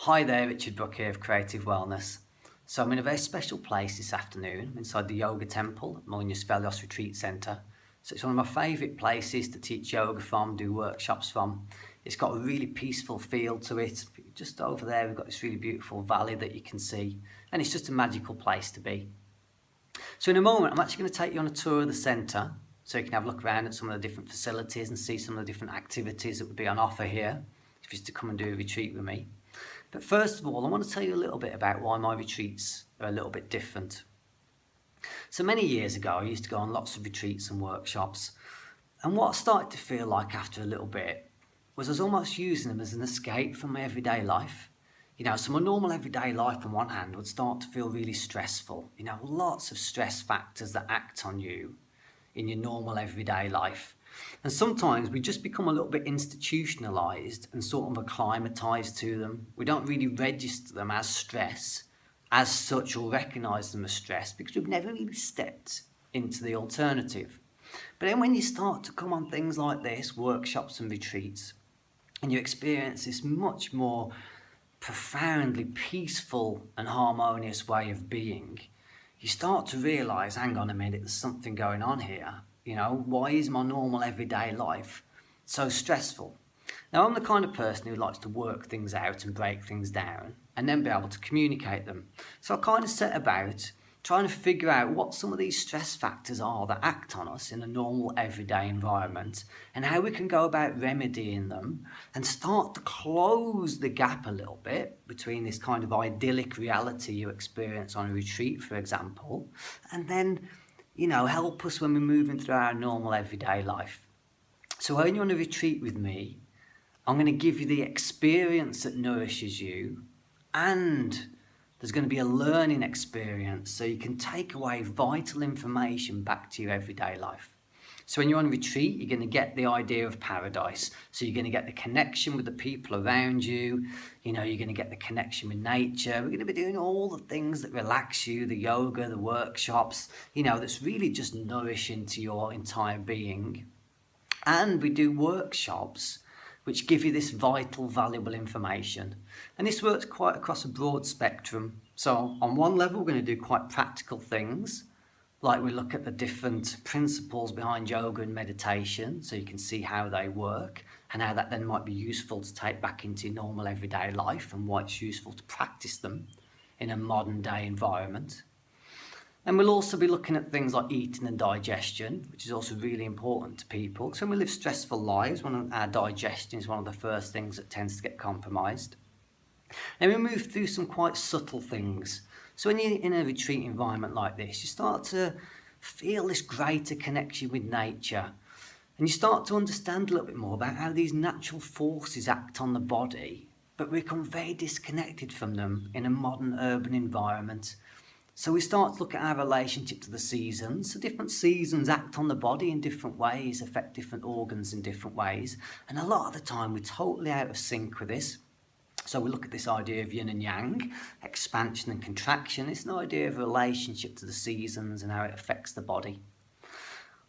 Hi there, Richard Brook here of Creative Wellness. So I'm in a very special place this afternoon inside the yoga temple at Molinus Retreat Centre. So it's one of my favourite places to teach yoga from, do workshops from. It's got a really peaceful feel to it. Just over there we've got this really beautiful valley that you can see, and it's just a magical place to be. So in a moment I'm actually going to take you on a tour of the centre so you can have a look around at some of the different facilities and see some of the different activities that would be on offer here if you're to come and do a retreat with me. But first of all, I want to tell you a little bit about why my retreats are a little bit different. So many years ago, I used to go on lots of retreats and workshops. And what I started to feel like after a little bit was I was almost using them as an escape from my everyday life. So my normal everyday life on one hand would start to feel really stressful. Lots of stress factors that act on you in your normal everyday life. And sometimes we just become a little bit institutionalized and sort of acclimatized to them. We don't really register them as stress as such or recognize them as stress because we've never really stepped into the alternative. But then when you start to come on things like this, workshops and retreats, and you experience this much more profoundly peaceful and harmonious way of being, you start to realize, hang on a minute, there's something going on here. Why is my normal everyday life so stressful? Now, I'm the kind of person who likes to work things out and break things down and then be able to communicate them. So I kind of set about trying to figure out what some of these stress factors are that act on us in a normal everyday environment and how we can go about remedying them and start to close the gap a little bit between this kind of idyllic reality you experience on a retreat, for example, and then help us when we're moving through our normal everyday life. So when you're on a retreat with me, I'm going to give you the experience that nourishes you, and there's going to be a learning experience so you can take away vital information back to your everyday life. So when you're on retreat, you're going to get the idea of paradise. So you're going to get the connection with the people around you. You're going to get the connection with nature. We're going to be doing all the things that relax you, the yoga, the workshops, that's really just nourishing to your entire being. And we do workshops which give you this vital, valuable information. And this works quite across a broad spectrum. So on one level, we're going to do quite practical things, like we look at the different principles behind yoga and meditation, so you can see how they work and how that then might be useful to take back into normal everyday life and why it's useful to practice them in a modern day environment. And we'll also be looking at things like eating and digestion, which is also really important to people. So when we live stressful lives, our digestion is one of the first things that tends to get compromised. And we move through some quite subtle things. So when you're in a retreat environment like this, you start to feel this greater connection with nature. And you start to understand a little bit more about how these natural forces act on the body, but we become very disconnected from them in a modern urban environment. So we start to look at our relationship to the seasons. So different seasons act on the body in different ways, affect different organs in different ways. And a lot of the time we're totally out of sync with this. So we look at this idea of yin and yang, expansion and contraction. It's an idea of a relationship to the seasons and how it affects the body.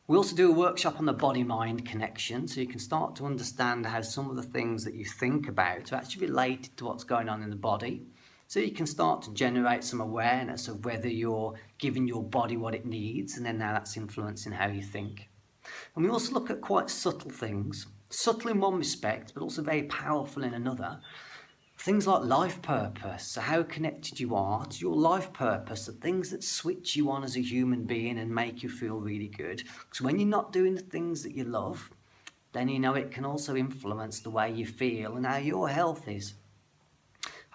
We also do a workshop on the body-mind connection, so you can start to understand how some of the things that you think about are actually related to what's going on in the body. So you can start to generate some awareness of whether you're giving your body what it needs, and then how that's influencing how you think. And we also look at quite subtle things, subtle in one respect, but also very powerful in another. Things like life purpose, so how connected you are to your life purpose, the things that switch you on as a human being and make you feel really good. Because when you're not doing the things that you love, then it can also influence the way you feel and how your health is.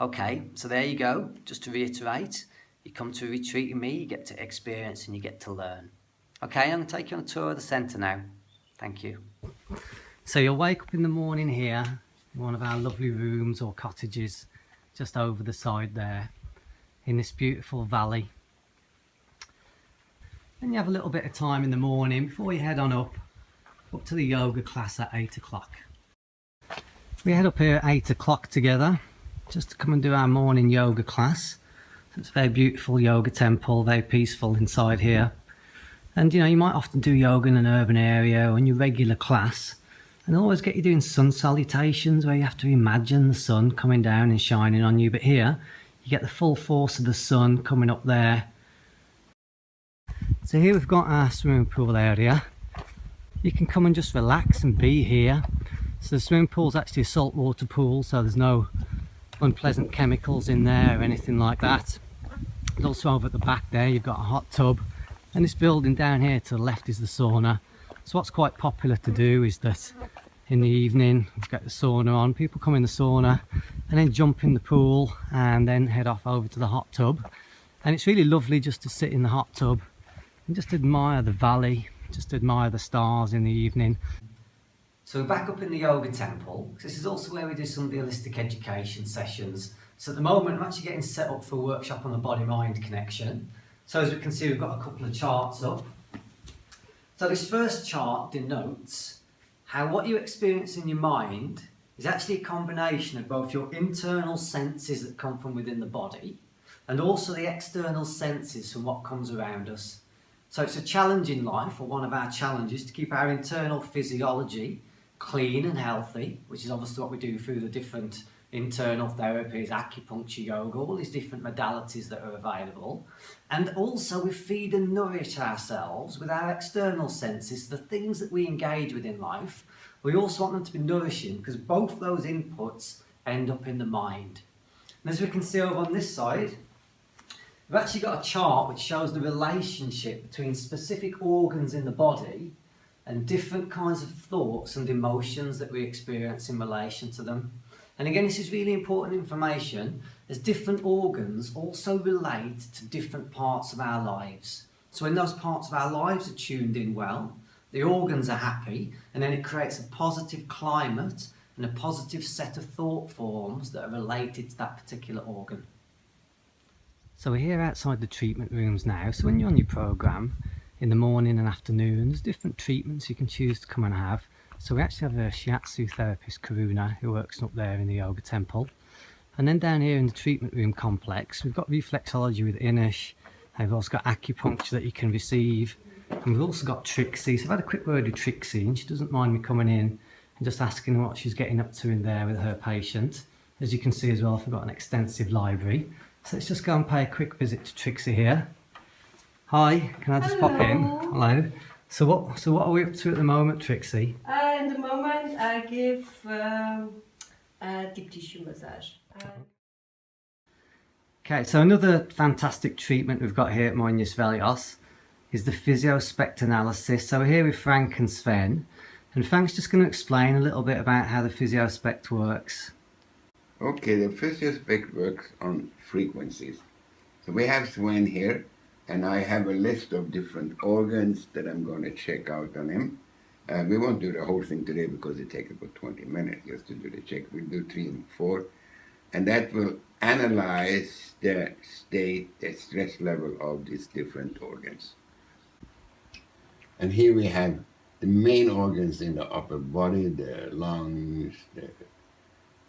Okay, so there you go. Just to reiterate, you come to a retreat with me, you get to experience and you get to learn. Okay, I'm going to take you on a tour of the centre now. Thank you. So you'll wake up in the morning here, one of our lovely rooms or cottages just over the side there in this beautiful valley. Then you have a little bit of time in the morning before you head on up to the yoga class at 8 o'clock. We head up here at 8 o'clock together just to come and do our morning yoga class. So it's a very beautiful yoga temple, very peaceful inside here. And you might often do yoga in an urban area or in your regular class. And I always get you doing sun salutations where you have to imagine the sun coming down and shining on you, but here you get the full force of the sun coming up there. So here we've got our swimming pool area. You can come and just relax and be here. So the swimming pool is actually a saltwater pool, so there's no unpleasant chemicals in there or anything like that. And also over at the back there you've got a hot tub, and this building down here to the left is the sauna. So what's quite popular to do is that in the evening we've got the sauna on, people come in the sauna and then jump in the pool and then head off over to the hot tub. And it's really lovely just to sit in the hot tub and just admire the valley, just admire the stars in the evening. So we're back up in the yoga temple. This is also where we do some of the holistic education sessions. So at the moment I'm actually getting set up for a workshop on the body-mind connection. So as we can see, we've got a couple of charts up. So this first chart denotes how what you experience in your mind is actually a combination of both your internal senses that come from within the body and also the external senses from what comes around us. So it's a challenge in life, or one of our challenges, to keep our internal physiology clean and healthy, which is obviously what we do through the different internal therapies, acupuncture, yoga, all these different modalities that are available. And also we feed and nourish ourselves with our external senses, the things that we engage with in life. We also want them to be nourishing because both those inputs end up in the mind. And as we can see over on this side, we've actually got a chart which shows the relationship between specific organs in the body and different kinds of thoughts and emotions that we experience in relation to them. And again, this is really important information as different organs also relate to different parts of our lives. So when those parts of our lives are tuned in well, the organs are happy, and then it creates a positive climate and a positive set of thought forms that are related to that particular organ. So we're here outside the treatment rooms now. So when you're on your programme in the morning and afternoon, there's different treatments you can choose to come and have. So we actually have a shiatsu therapist, Karuna, who works up there in the yoga temple. And then down here in the treatment room complex, we've got reflexology with Inish. We've also got acupuncture that you can receive. And we've also got Trixie. So I've had a quick word with Trixie, and she doesn't mind me coming in and just asking her what she's getting up to in there with her patient. As you can see as well, I've got an extensive library. So let's just go and pay a quick visit to Trixie here. Hi, can I just pop in? Hello. So what are we up to at the moment, Trixie? In the moment I give a deep tissue massage. Okay, so another fantastic treatment we've got here at Moinus Velios is the physiospect analysis. So we're here with Frank and Sven, and Frank's just going to explain a little bit about how the physiospect works. Okay, the physiospect works on frequencies. So we have Sven here, and I have a list of different organs that I'm going to check out on him. We won't do the whole thing today because it takes about 20 minutes just to do the check. We'll do 3 and 4, and that will analyze the state, the stress level of these different organs. And here we have the main organs in the upper body, the lungs, the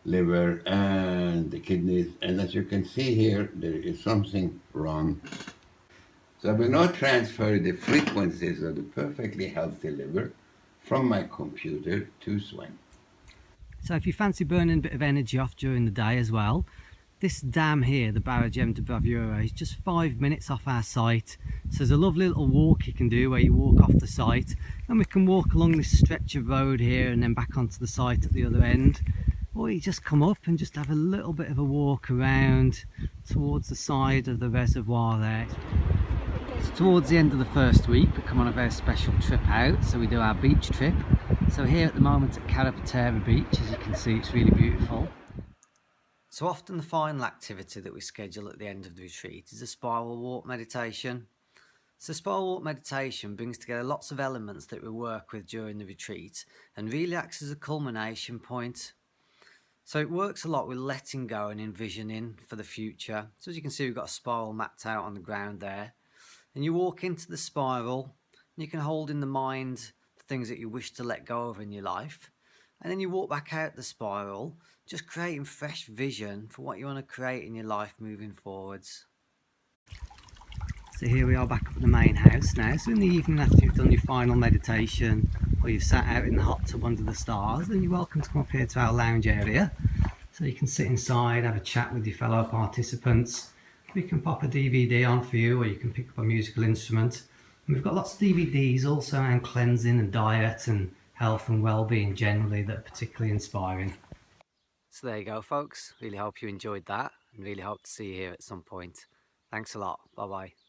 liver, and the kidneys. And as you can see here, there is something wrong. So I will now transfer the frequencies of the perfectly healthy liver from my computer to Sven. So if you fancy burning a bit of energy off during the day as well, this dam here, the Barragem de Bravura, is just 5 minutes off our site. So there's a lovely little walk you can do where you walk off the site, and we can walk along this stretch of road here and then back onto the site at the other end. Or you just come up and just have a little bit of a walk around towards the side of the reservoir there. So towards the end of the first week we come on a very special trip out, so we do our beach trip. So here at the moment at Carapatera Beach, as you can see, it's really beautiful. So often the final activity that we schedule at the end of the retreat is a spiral walk meditation. So spiral walk meditation brings together lots of elements that we work with during the retreat and really acts as a culmination point. So it works a lot with letting go and envisioning for the future. So as you can see, we've got a spiral mapped out on the ground there. And you walk into the spiral and you can hold in the mind the things that you wish to let go of in your life. And then you walk back out the spiral, just creating fresh vision for what you want to create in your life moving forwards. So here we are back up at the main house now. So in the evening after you've done your final meditation, or or you've sat out in the hot tub under the stars, then you're welcome to come up here to our lounge area. So you can sit inside, have a chat with your fellow participants. We can pop a DVD on for you, or you can pick up a musical instrument. And we've got lots of DVDs also on cleansing and diet and health and well-being generally that are particularly inspiring. So there you go, folks. Really hope you enjoyed that and really hope to see you here at some point. Thanks a lot. Bye bye.